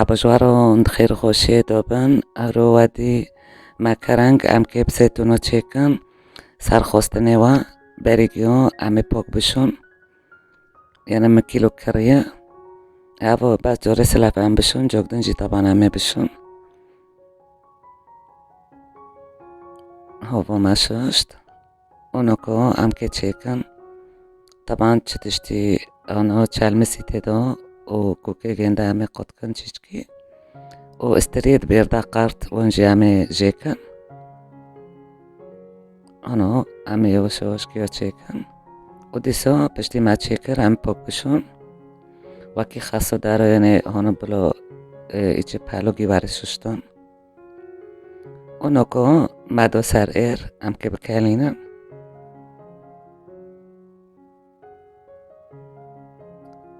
حبجوارو خير خوشي دوبن رو ودی مکرنگ ام که بسیتونو چیکن سرخواستنه و بریگیو امی پاک بشون یعنی مکیلو کریه او بس جوری سلف ام بشون جگدن جی طبعا امی بشون هوا مششت اونو که ام که چیکن طبعا چتشتی آنو چلمسی تدا و کوکه گنده امی قد چیچکی و استرید بیرده قرد ونجی امی جیکن آنو امی یواش یواش کیا چیکن و دیسا پشتی ما چیکر امی پاک بشون وکی خاصو داره یعنی آنو بلا ایچه پلوگی برششتن اونو که مدو سر ایر ام که بکلینن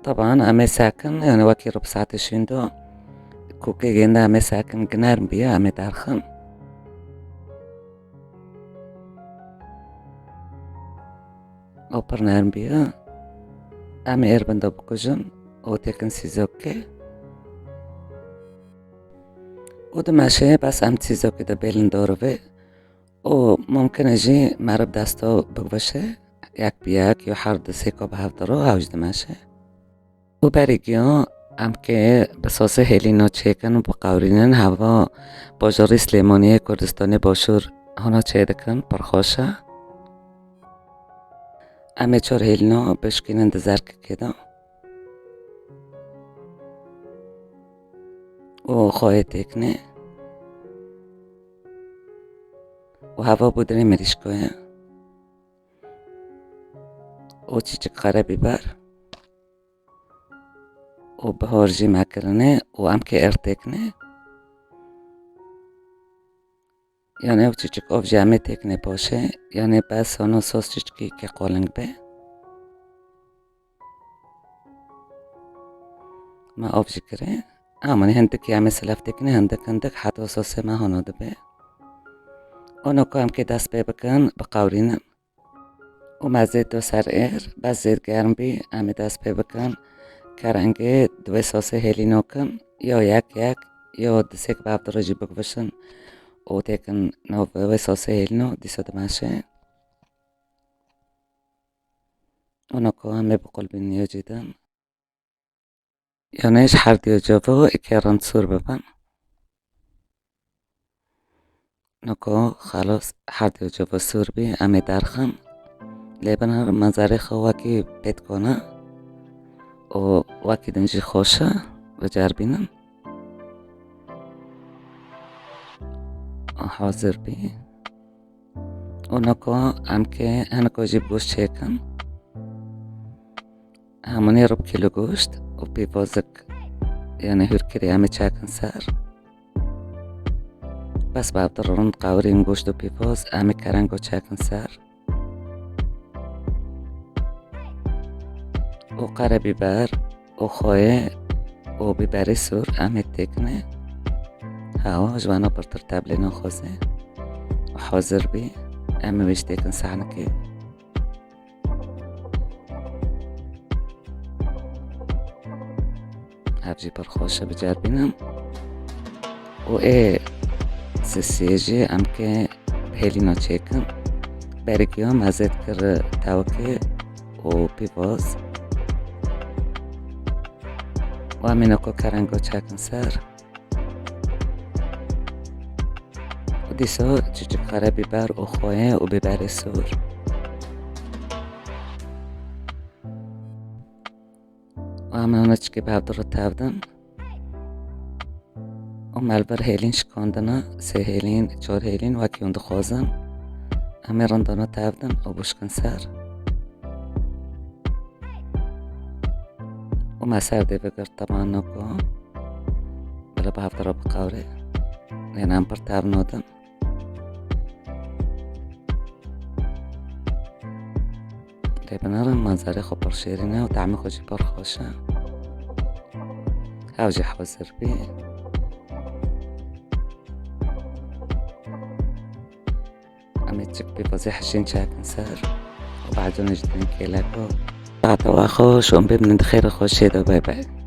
طبعا امی ساکن یعنی وکی رب ساعت شوندو کوکه گنده امی ساکن گنرم بیا امی درخن او پر نرم بیا امی ایر بندو بکجن او تکن سیزوکه او دمشه بس ام سیزوکه دا بیلن دوروه او ممکنه جی مرب دستو بگوشه یک بیاک یا هر دسیکو به هفته رو هاوش دمشه او بریگیو ام که بساسه هلینو چیکن و بقورینن هوا باجاری سلیمانی کردستانی باشور هانا چه دکن پرخوشه امی چور هلینو بشکینن دزرک کدا و خواهی تکنه و هوا بودنی مریشکوه و چیچک خره بیبر و بهارجی مکرنه و ام که ارتکنه یعنی او چیچک آف جمعه تکنه باشه یعنی بس هانو ساس چیچکی که قالنگ به ما آف جکره امانی هندک یعنی سلف تکنه هندک حتی ساسه ما هانو ده به اونو که ام که دست بکن بقورینن و مزید دو سر ایر بس زید گرم بی امی دست بکن کرنگه دوی ساسه هلینو کن یا یک یا دسیک باب درجی بگوشن او تکن نو دوی ساسه هلینو دیسو دمشه اونو که همه بقل بینیو جیدن یعنیش هر دیو جابو اکیران سور ببن نو که خلاص هر دیو جابو سور بی امی درخن لیبن هر منظره خواهی پید کنه و وکی دنجی خوشه و جربینن حاضر بی اونو که هم که هنکو جیب گوشت چیکن همونی رب کیلو گوشت و پی بازک یعنی هرکری همه چاکن سر بس باب در روند قورین گوشت و پی باز همه کرنگو چاکن سر و قره بیبر و خواه و بیبری سور همه تکنه هوا جوانا برتر تبلینا خوزه و حاضر بی همه بیش تکن سعنکه هفجی پر خوشه بجر بینم و سیجی هم که هلینو چیکن برگیو مزید کر تاوکه و پیواز و همینو که کرنگو چاکن سر و دیسا چیچک خره بیبر و خواه و بیبر سور و همینو چکی بابدر رو تابدن و ملبر هیلین شکاندنه 3 هیلین 4 هیلین وکی اند خوازن همه رندانو تابدن و بشکن سر و ما سر دی بگرد طبعا نکو بلا بابدر رو بقوره یعنی هم پر تاب نودن لیبنارن منظره خو پر شیرینه و تعمی خوشی پر خوشه هاوجی حاضر بی امی چک بی بازی حشین چاکن سر و بعدو نجدن کلکو بعد و خوش و ببینید خیر خوشی دو بای بای